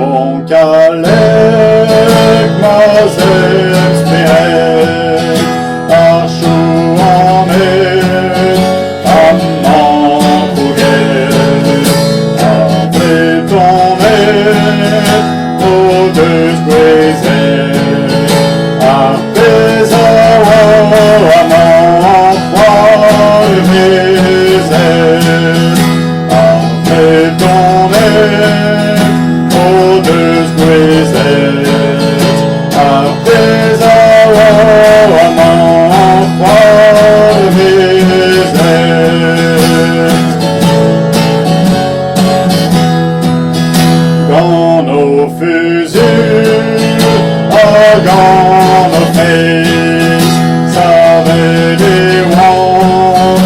Pontkalleg, mazels spiret, ar chou an breton o deus gwezet, ar pez a man Kerlevenez, ar breton o deus gwezet, ar pez a man Kerlevenez. Gant o fusul, gant o fez, savet e oan,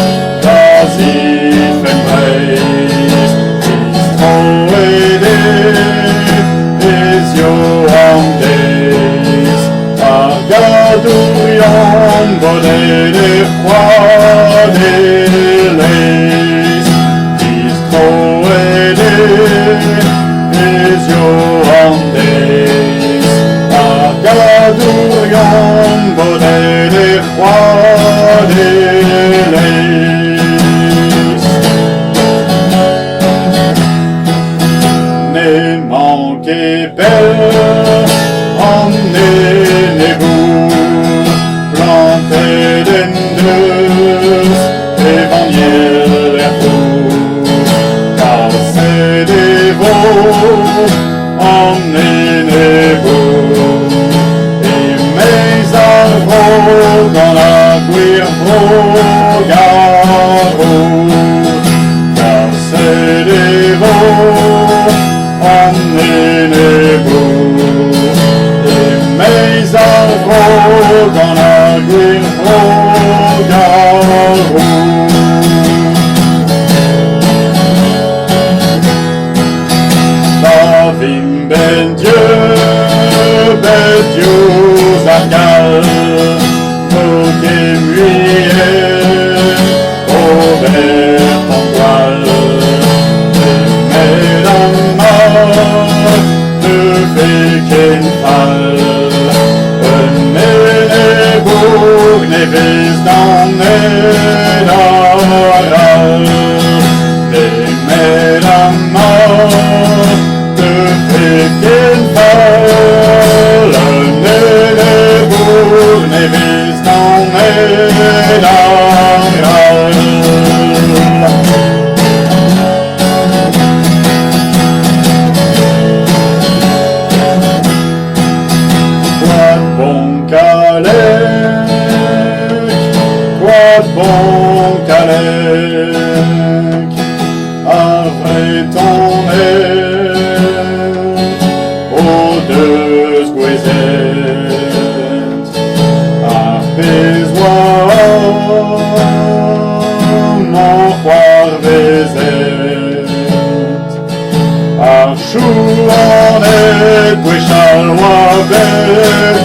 gazit fem breiz, distro ez yo an deiz, ar gadouian bodet e c'hoad e leiz, distro ez yo an deiz, ar gadouian bodet e c'hoad e leiz. Ne manquez per an enebou, plantet en deus e vaniel er fou, car c'est des veaux an enebou, et mes arbres dans la gwir brogaro, car c'est des veaux an enebou, et mes arbres dans la gwir brogaro. Vim ben Dieu zakal, muier, Koad Pontkalleg, mesdames, de feken fall, menebourg nevez dan nedaral, mesdames, de feken fall, menebourg nevez dan nedaral. Koad Pontkalleg, ar breton o deus gwezet, ar pez man Kerlevenez, ar chou an gwechal oa bet